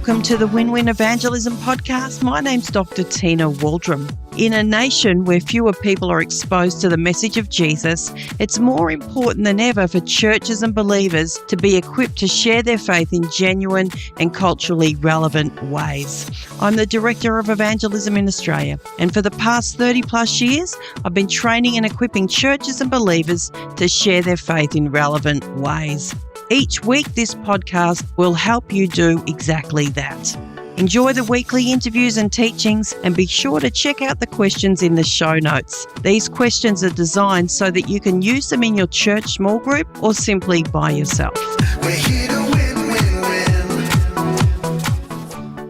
Welcome to the Win Win Evangelism Podcast. My name's Dr. Tina Waldrom. In a nation where fewer people are exposed to the message of Jesus, it's more important than ever for churches and believers to be equipped to share their faith in genuine and culturally relevant ways. I'm the Director of Evangelism in Australia, and for the past 30 plus years, I've been training and equipping churches and believers to share their faith in relevant ways. Each week, this podcast will help you do exactly that. Enjoy the weekly interviews and teachings, and be sure to check out the questions in the show notes. These questions are designed so that you can use them in your church small group or simply by yourself. We're here to win, win, win.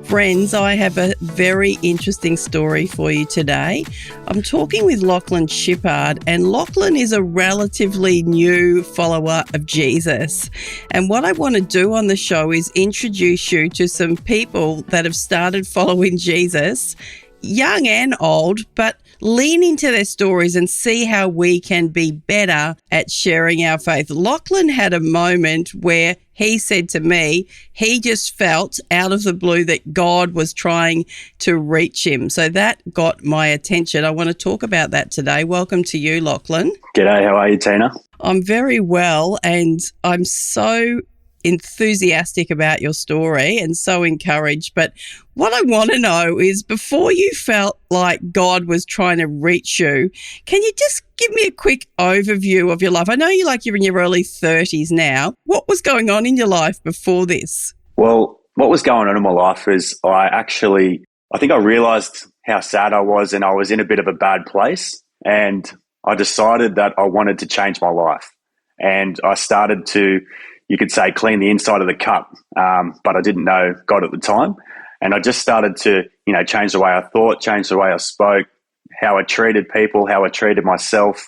Friends, I have a very interesting story for you today. I'm talking with Lachlan Shipard, and Lachlan is a relatively new follower of Jesus. And what I want to do on the show is introduce you to some people that have started following Jesus, young and old, but lean into their stories and see how we can be better at sharing our faith. Lachlan had a moment where he said to me, he just felt out of the blue that God was trying to reach him. So that got my attention. I want to talk about that today. Welcome to you, Lachlan. G'day, how are you, Tina? I'm very well, and I'm so enthusiastic about your story and so encouraged. But what I want to know is, before you felt like God was trying to reach you, can you just give me a quick overview of your life? I know you're in your early 30s now. What was going on in your life before this? Well, what was going on in my life is I think I realised how sad I was, and I was in a bit of a bad place, and I decided that I wanted to change my life. And I started to, you could say, clean the inside of the cup, but I didn't know God at the time. And I just started to, change the way I thought, change the way I spoke, how I treated people, how I treated myself,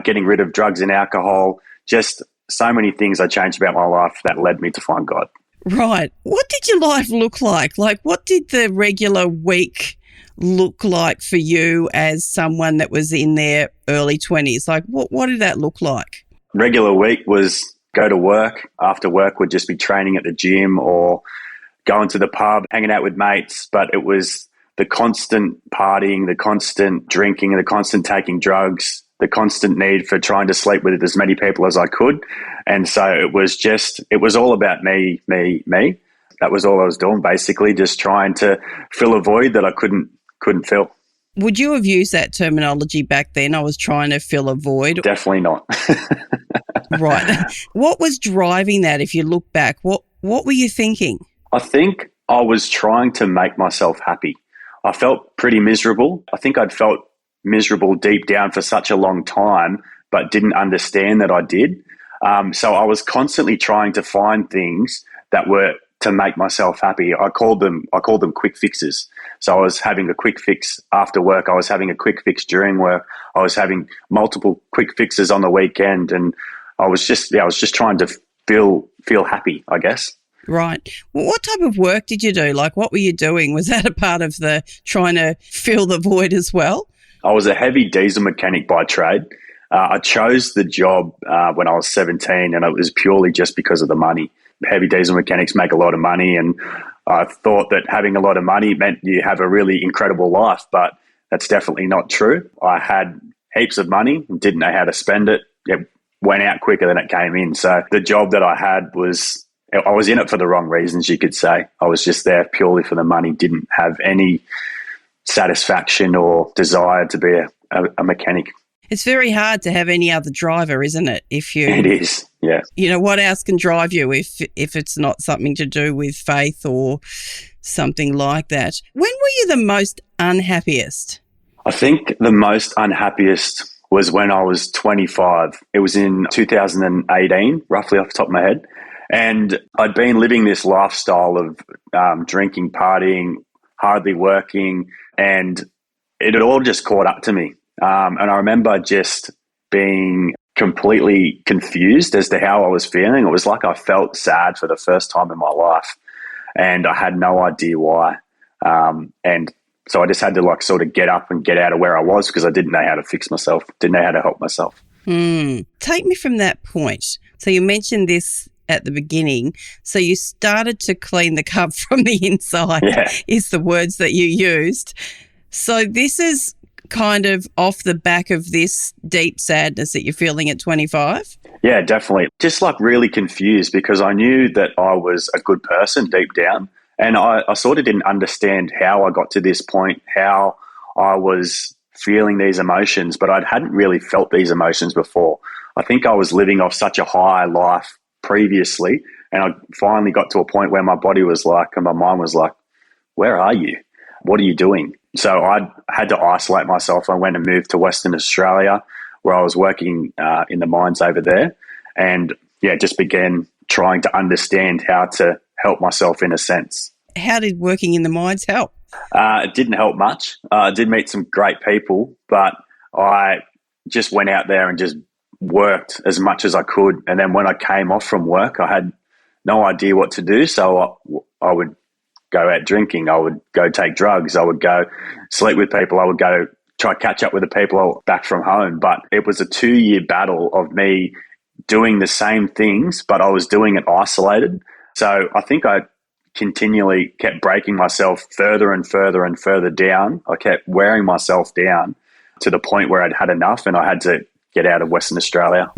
getting rid of drugs and alcohol, just so many things I changed about my life that led me to find God. Right. What did your life look like? Like, what did the regular week look like for you as someone that was in their early 20s? Like, what did that look like? Regular week was go to work. After work would just be training at the gym or going to the pub, hanging out with mates. But it was the constant partying, the constant drinking, the constant taking drugs, the constant need for trying to sleep with as many people as I could. And so it was all about me. That was all I was doing, basically, just trying to fill a void that I couldn't fill. Would you have used that terminology back then? I was trying to fill a void. Definitely not. Right. What was driving that, if you look back? What were you thinking? I think I was trying to make myself happy. I felt pretty miserable. I think I'd felt miserable deep down for such a long time, but didn't understand that I did. So I was constantly trying to find things that were to make myself happy. I called them quick fixes. So I was having a quick fix after work. I was having a quick fix during work. I was having multiple quick fixes on the weekend, and I was just trying to feel happy, I guess. Right. Well, what type of work did you do? Like, what were you doing? Was that a part of the trying to fill the void as well? I was a heavy diesel mechanic by trade. I chose the job when I was 17, and it was purely just because of the money. Heavy diesel mechanics make a lot of money, and I thought that having a lot of money meant you have a really incredible life, but that's definitely not true. I had heaps of money and didn't know how to spend it. It went out quicker than it came in. So the job that I had I was in it for the wrong reasons, you could say. I was just there purely for the money, didn't have any satisfaction or desire to be a mechanic. It's very hard to have any other driver, isn't it? It is, yeah. What else can drive you if it's not something to do with faith or something like that? When were you the most unhappiest? I think the most unhappiest was when I was 25. It was in 2018, roughly off the top of my head. And I'd been living this lifestyle of drinking, partying, hardly working, and it had all just caught up to me. And I remember just being completely confused as to how I was feeling. It was like I felt sad for the first time in my life, and I had no idea why. And so I just had to sort of get up and get out of where I was, because I didn't know how to fix myself, didn't know how to help myself. Take me from that point. So you mentioned this at the beginning. So you started to clean the cup from the inside, is the words that you used. So this is kind of off the back of this deep sadness that you're feeling at 25? Yeah, definitely. Just like really confused because I knew that I was a good person deep down. And I sort of didn't understand how I got to this point, how I was feeling these emotions, but I hadn't really felt these emotions before. I think I was living off such a high life previously, and I finally got to a point where my body was like, and my mind was like, where are you? What are you doing? So I had to isolate myself. I went and moved to Western Australia where I was working in the mines over there, and just began trying to understand how to help myself in a sense. How did working in the mines help? It didn't help much. I did meet some great people, but I just went out there and just worked as much as I could. And then when I came off from work, I had no idea what to do. So I would go out drinking. I would go take drugs. I would go sleep with people. I would go try to catch up with the people back from home. But it was a 2-year battle of me doing the same things, but I was doing it isolated. So I think I continually kept breaking myself further and further and further down. I kept wearing myself down to the point where I'd had enough and I had to get out of Western Australia.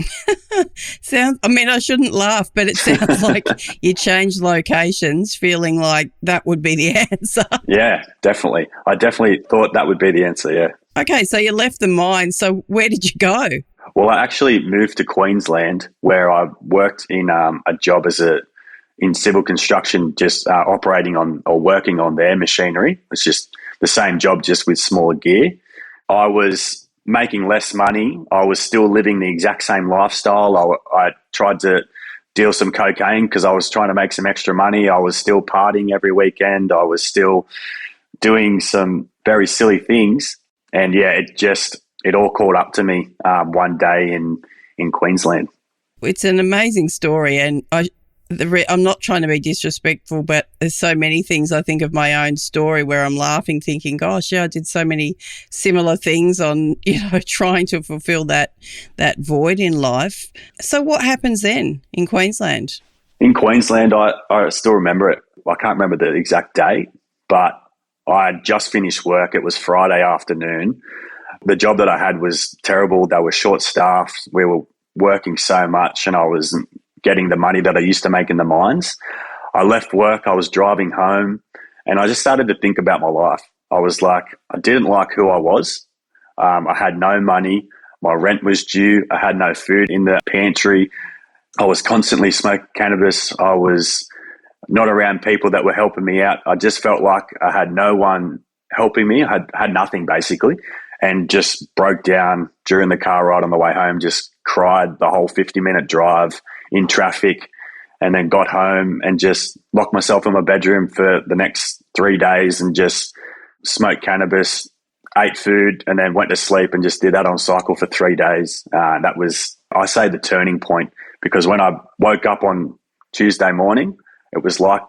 I shouldn't laugh, but it sounds like you changed locations feeling like that would be the answer. Yeah, definitely. I definitely thought that would be the answer, yeah. Okay, so you left the mine. So where did you go? Well, I actually moved to Queensland where I worked in a job in civil construction, just operating on or working on their machinery. It's just the same job, just with smaller gear. I was making less money. I was still living the exact same lifestyle. I tried to deal some cocaine because I was trying to make some extra money. I was still partying every weekend. I was still doing some very silly things. And it all caught up to me one day in Queensland. It's an amazing story, and I'm not trying to be disrespectful, but there's so many things I think of my own story where I'm laughing thinking, gosh, I did so many similar things on, trying to fulfill that void in life. So what happens then in Queensland? In Queensland, I still remember it. I can't remember the exact date, but I had just finished work. It was Friday afternoon. The job that I had was terrible. They were short-staffed. We were working so much and I wasn't getting the money that I used to make in the mines. I left work. I was driving home and I just started to think about my life. I was like, I didn't like who I was. I had no money. My rent was due. I had no food in the pantry. I was constantly smoking cannabis. I was not around people that were helping me out. I just felt like I had no one helping me. I had nothing basically, and just broke down during the car ride on the way home, just cried the whole 50-minute drive in traffic, and then got home and just locked myself in my bedroom for the next 3 days and just smoked cannabis, ate food, and then went to sleep and just did that on cycle for 3 days. That was, I say, the turning point, because when I woke up on Tuesday morning, it was like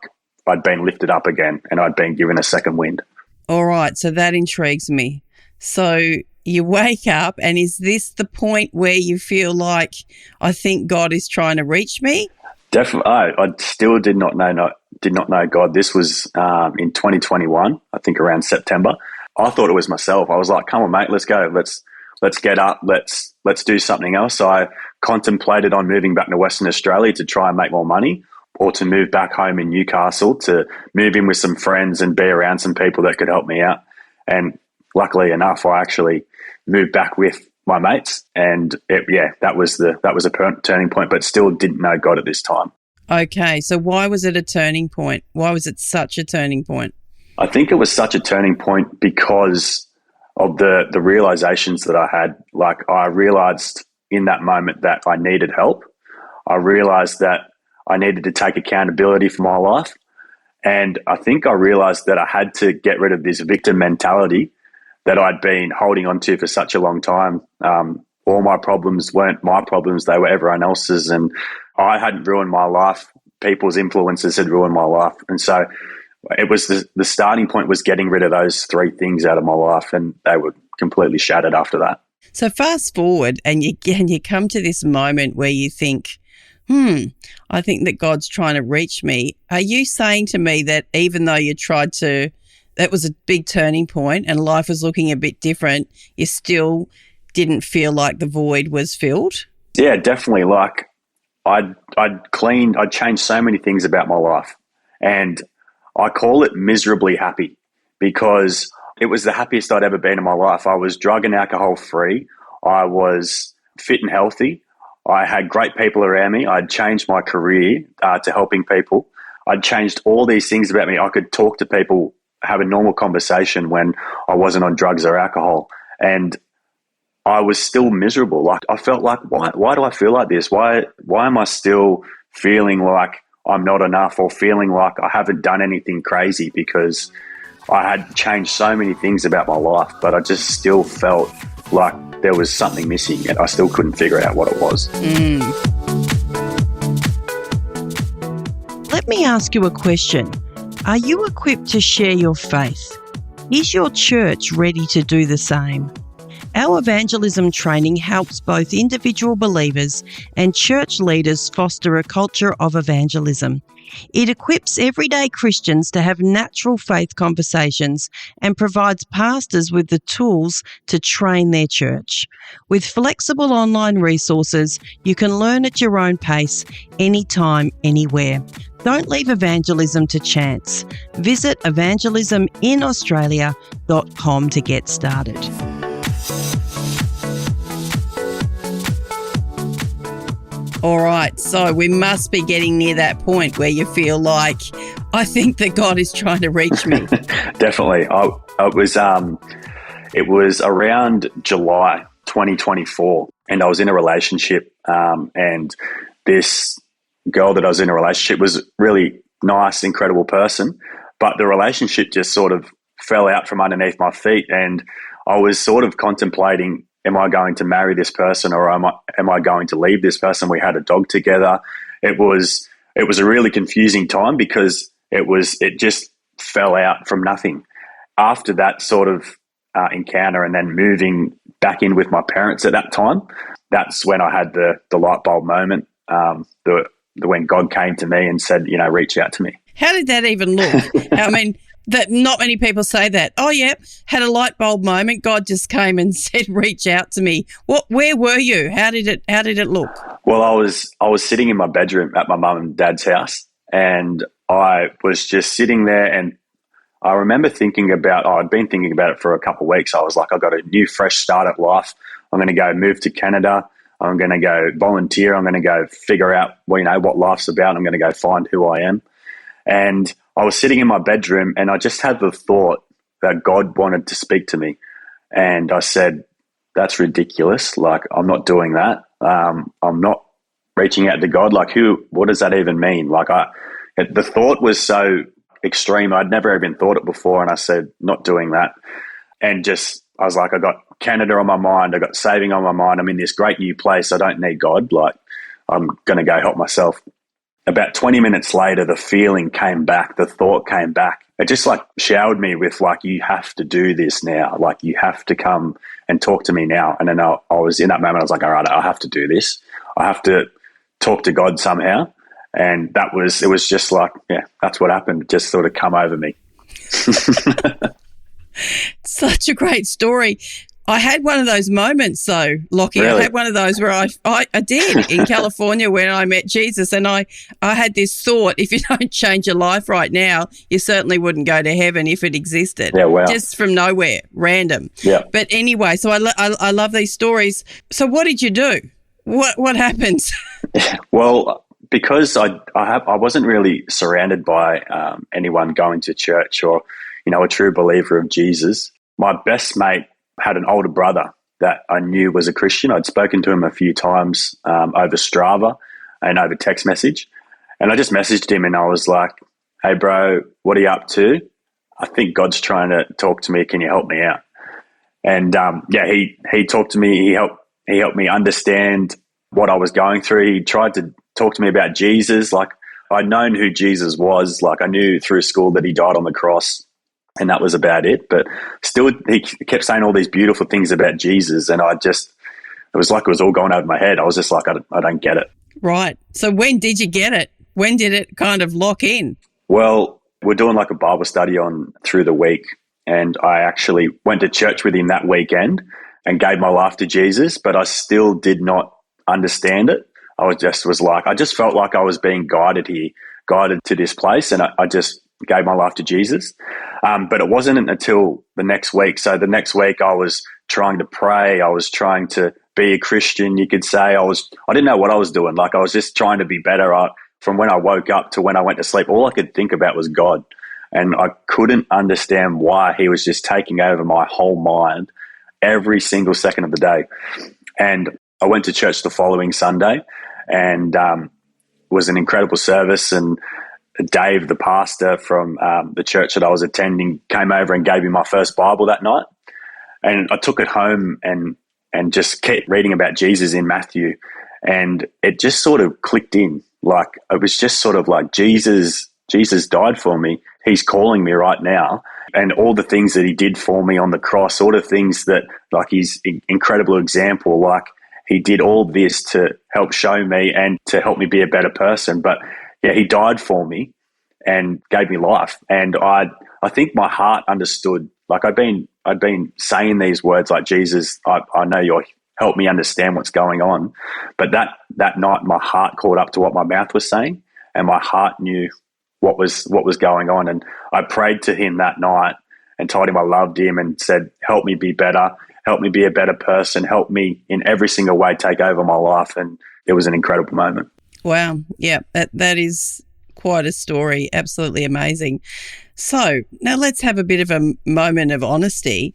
I'd been lifted up again and I'd been given a second wind. All right, so that intrigues me. So you wake up, and is this the point where you feel like, I think God is trying to reach me? Definitely. I still did not know God. This was in 2021, I think around September. I thought it was myself. I was like, come on, mate, let's go. Let's get up. Let's do something else. So I contemplated on moving back to Western Australia to try and make more money, or to move back home in Newcastle to move in with some friends and be around some people that could help me out. And luckily enough, I actually moved back with my mates, and that was a turning point, but still didn't know God at this time. Okay, so why was it a turning point? Why was it such a turning point? I think it was such a turning point because of the realizations that I had. Like, I realized in that moment that I needed help. I realized that I needed to take accountability for my life. And I think I realized that I had to get rid of this victim mentality that I'd been holding on to for such a long time. All my problems weren't my problems, they were everyone else's. And I hadn't ruined my life. People's influences had ruined my life. And so it was the starting point was getting rid of those three things out of my life, and they were completely shattered after that. So fast forward and you come to this moment where you think, I think that God's trying to reach me. Are you saying to me that even though you tried to, that was a big turning point and life was looking a bit different, you still didn't feel like the void was filled? Yeah, definitely. Like I'd changed so many things about my life, and I call it miserably happy because it was the happiest I'd ever been in my life. I was drug and alcohol free. I was fit and healthy. I had great people around me. I'd changed my career to helping people. I'd changed all these things about me. I could talk to people, have a normal conversation when I wasn't on drugs or alcohol. And I was still miserable. Like I felt like, why do I feel like this? Why am I still feeling like I'm not enough or feeling like I haven't done anything crazy? Because I had changed so many things about my life, but I just still felt like there was something missing and I still couldn't figure out what it was. Let me ask you a question. Are you equipped to share your faith? Is your church ready to do the same? Our evangelism training helps both individual believers and church leaders foster a culture of evangelism. It equips everyday Christians to have natural faith conversations and provides pastors with the tools to train their church. With flexible online resources, you can learn at your own pace, anytime, anywhere. Don't leave evangelism to chance. Visit evangelisminaustralia.com to get started. All right, so we must be getting near that point where you feel like, I think that God is trying to reach me. Definitely. It was around July 2024, and I was in a relationship, and this girl that I was in a relationship was really nice, incredible person, but the relationship just sort of fell out from underneath my feet, and I was sort of contemplating, am I going to marry this person or am I going to leave this person? We had a dog together. It was a really confusing time because it just fell out from nothing. After that sort of encounter and then moving back in with my parents at that time, that's when I had the light bulb moment, when God came to me and said, reach out to me. How did that even look? I mean, that not many people say that. Oh, yeah, had a light bulb moment. God just came and said, "Reach out to me." Where were you? How did it look? Well, I was sitting in my bedroom at my mum and dad's house, and I was just sitting there, and I remember I'd been thinking about it for a couple of weeks. I was like, I've got a new, fresh start at life. I'm going to go move to Canada. I'm going to go volunteer. I'm going to go figure out, what life's about. I'm going to go find who I am. And I was sitting in my bedroom and I just had the thought that God wanted to speak to me. And I said, that's ridiculous. Like, I'm not doing that. I'm not reaching out to God. Like, what does that even mean? Like, the thought was so extreme. I'd never even thought it before. And I said, not doing that. And I was like, I got Canada on my mind. I got saving on my mind. I'm in this great new place. I don't need God. Like, I'm going to go help myself. About 20 minutes later, the feeling came back. The thought came back. It just showered me with you have to do this now. Like, you have to come and talk to me now. And then I was in that moment, I was like, all right, I have to do this. I have to talk to God somehow. And it was just that's what happened. It just sort of come over me. Such a great story. I had one of those moments though, Lockie. Really? I had one of those where I did in California when I met Jesus, and I had this thought, if you don't change your life right now, you certainly wouldn't go to heaven if it existed. Yeah, wow. Just from nowhere, random. Yeah. But anyway, so I love these stories. So what did you do? What happened? Well, because I wasn't really surrounded by anyone going to church or, a true believer of Jesus. My best mate had an older brother that I knew was a Christian. I'd spoken to him a few times over Strava and over text message. And I just messaged him and I was like, hey, bro, what are you up to? I think God's trying to talk to me. Can you help me out? And he talked to me. He helped me understand what I was going through. He tried to talk to me about Jesus. Like, I'd known who Jesus was. Like, I knew through school that he died on the cross. And that was about it. But still, he kept saying all these beautiful things about Jesus. And it was like it was all going over my head. I was just like, I don't get it. Right. So when did you get it? When did it kind of lock in? Well, we're doing like a Bible study on through the week, and I actually went to church with him that weekend and gave my life to Jesus, but I still did not understand it. I just felt like I was being guided here, guided to this place, and I just gave my life to Jesus. But it wasn't until the next week. So the next week I was trying to pray. I was trying to be a Christian, you could say. I didn't know what I was doing. Like, I was just trying to be better. From when I woke up to when I went to sleep, all I could think about was God. And I couldn't understand why he was just taking over my whole mind every single second of the day. And I went to church the following Sunday, and it was an incredible service. And Dave, the pastor from the church that I was attending, came over and gave me my first Bible that night. And I took it home and just kept reading about Jesus in Matthew. And it just sort of clicked in. Like, it was just sort of like, Jesus died for me. He's calling me right now. And all the things that he did for me on the cross, all the things that, like, his incredible example, like, he did all this to help show me and to help me be a better person. But yeah, he died for me and gave me life. And I think my heart understood. Like, I'd been saying these words like, Jesus, I know you'll help me understand what's going on. But that night, my heart caught up to what my mouth was saying, and my heart knew what was going on. And I prayed to him that night and told him I loved him and said, help me be better, help me be a better person, help me in every single way take over my life. And it was an incredible moment. Wow. Yeah, that is quite a story. Absolutely amazing. So now let's have a bit of a moment of honesty.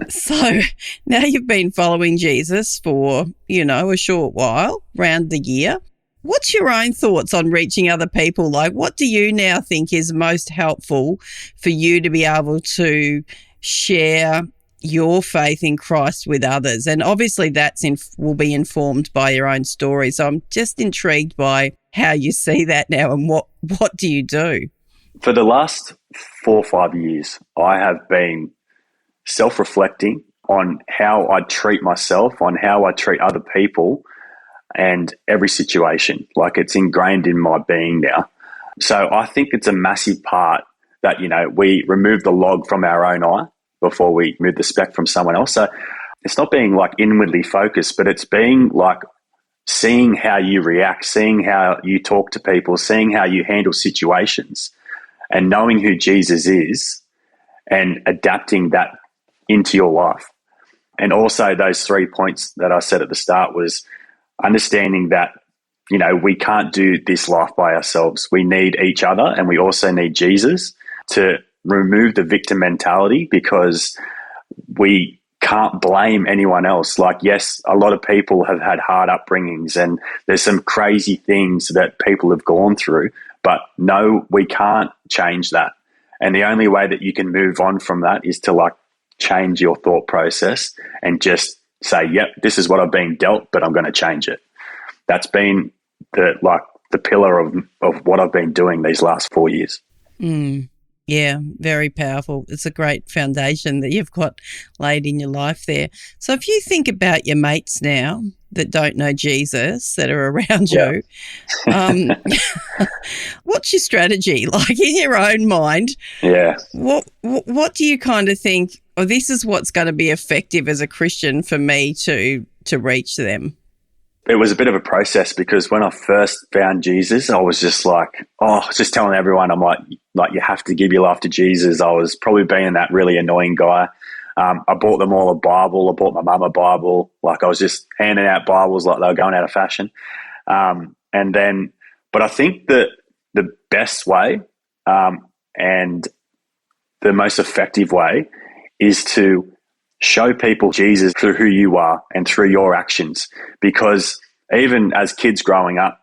So now you've been following Jesus for, a short while, around the year. What's your own thoughts on reaching other people? Like, what do you now think is most helpful for you to be able to share your faith in Christ with others? And obviously will be informed by your own story. So I'm just intrigued by how you see that now, and what do you do? For the last 4 or 5 years, I have been self-reflecting on how I treat myself, on how I treat other people, and every situation. Like, it's ingrained in my being now. So I think it's a massive part that, we remove the log from our own eye before we remove the speck from someone else. So it's not being like inwardly focused, but it's being like seeing how you react, seeing how you talk to people, seeing how you handle situations, and knowing who Jesus is and adapting that into your life. And also those 3 points that I said at the start was understanding that, we can't do this life by ourselves. We need each other, and we also need Jesus to remove the victim mentality, because we can't blame anyone else. Like, yes, a lot of people have had hard upbringings, and there's some crazy things that people have gone through, but no, we can't change that. And the only way that you can move on from that is to change your thought process and just say, yep, this is what I've been dealt, but I'm going to change it. That's been the pillar of what I've been doing these last 4 years. Yeah, very powerful. It's a great foundation that you've got laid in your life there. So if you think about your mates now that don't know Jesus, that are around you, what's your strategy? Like, in your own mind, what do you kind of think, this is what's going to be effective as a Christian for me to reach them? It was a bit of a process, because when I first found Jesus, I was just just telling everyone, I'm like, you have to give your life to Jesus. I was probably being that really annoying guy. I bought them all a Bible. I bought my mum a Bible. Like, I was just handing out Bibles like they were going out of fashion. But I think that the best way and the most effective way is to show people Jesus through who you are and through your actions. Because even as kids growing up,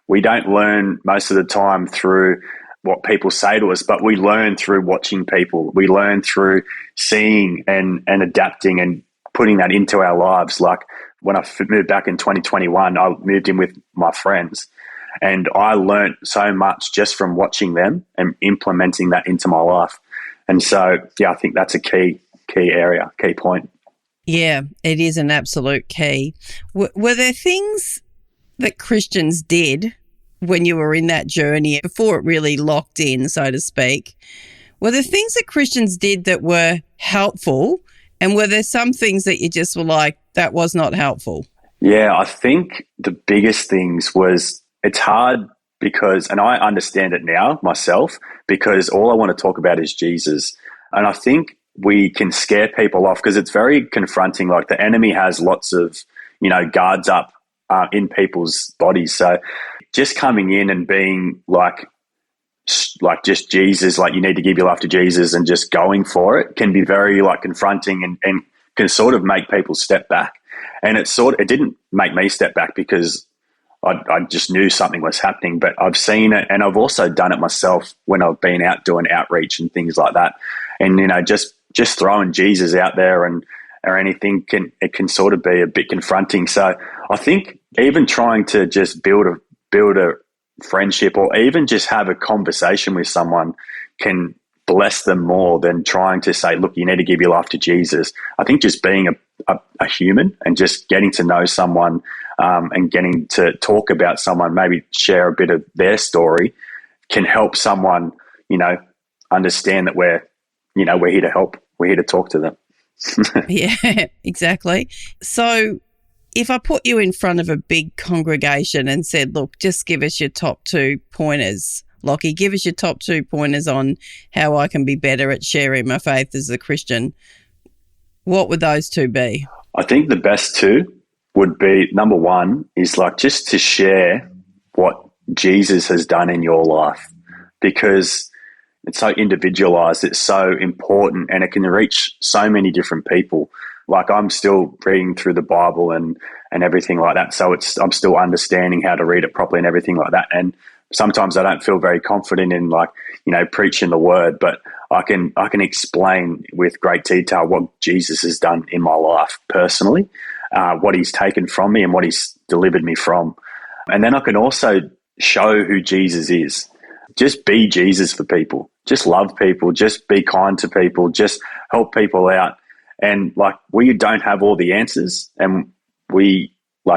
we don't learn most of the time through what people say to us, but we learn through watching people. We learn through seeing and adapting and putting that into our lives. Like, when I moved back in 2021, I moved in with my friends, and I learned so much just from watching them and implementing that into my life. And so, I think that's a key area, key point. Yeah, it is an absolute key. Were there things that Christians did when you were in that journey, before it really locked in, so to speak, were there things that Christians did that were helpful, and were there some things that you just were like, that was not helpful? Yeah, I think the biggest things was, it's hard because, and I understand it now myself, because all I want to talk about is Jesus. And I think we can scare people off because it's very confronting. Like, the enemy has lots of, guards up in people's bodies. So just coming in and being like just Jesus, like you need to give your life to Jesus and just going for it can be very like confronting and can sort of make people step back. And it didn't make me step back because I just knew something was happening, but I've seen it, and I've also done it myself when I've been out doing outreach and things like that. And just throwing Jesus out there or anything can sort of be a bit confronting. So I think even trying to just build a friendship or even just have a conversation with someone can bless them more than trying to say, look, you need to give your life to Jesus. I think just being a human and just getting to know someone and getting to talk about someone, maybe share a bit of their story, can help someone, understand that we're here to help. We're here to talk to them. Yeah, exactly. So if I put you in front of a big congregation and said, look, just give us your top 2 pointers, Lockie, give us your top 2 pointers on how I can be better at sharing my faith as a Christian, what would those 2 be? I think the best 2 would be, number 1 is like just to share what Jesus has done in your life, because it's so individualized, it's so important, and it can reach so many different people. Like, I'm still reading through the Bible and everything like that. So I'm still understanding how to read it properly and everything like that. And sometimes I don't feel very confident in preaching the word, but I can explain with great detail what Jesus has done in my life personally, what he's taken from me and what he's delivered me from. And then I can also show who Jesus is. Just be Jesus for people. Just love people. Just be kind to people. Just help people out. And we don't have all the answers, and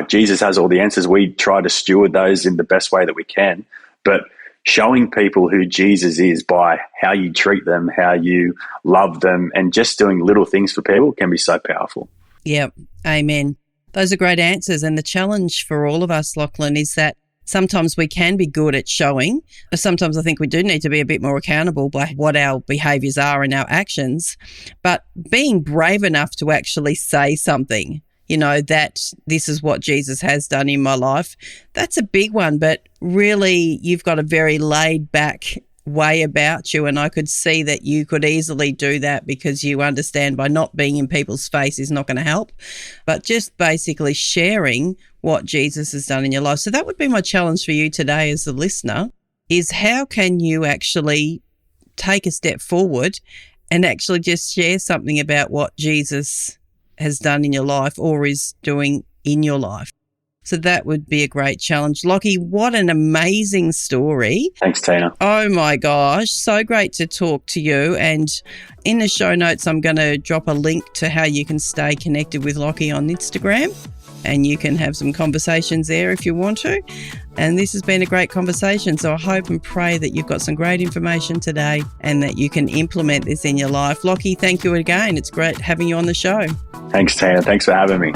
Jesus has all the answers. We try to steward those in the best way that we can. But showing people who Jesus is by how you treat them, how you love them, and just doing little things for people can be so powerful. Yep. Amen. Those are great answers. And the challenge for all of us, Lachlan, is that sometimes we can be good at showing. Sometimes I think we do need to be a bit more accountable by what our behaviours are and our actions. But being brave enough to actually say something, that this is what Jesus has done in my life, that's a big one. But really, you've got a very laid back way about you, and I could see that you could easily do that because you understand by not being in people's face is not going to help, but just basically sharing what Jesus has done in your life. So that would be my challenge for you today as a listener, is how can you actually take a step forward and actually just share something about what Jesus has done in your life or is doing in your life. So that would be a great challenge. Lockie, what an amazing story. Thanks, Tina. Oh my gosh, so great to talk to you. And in the show notes, I'm going to drop a link to how you can stay connected with Lockie on Instagram, and you can have some conversations there if you want to. And this has been a great conversation. So I hope and pray that you've got some great information today and that you can implement this in your life. Lockie, thank you again. It's great having you on the show. Thanks, Tina. Thanks for having me.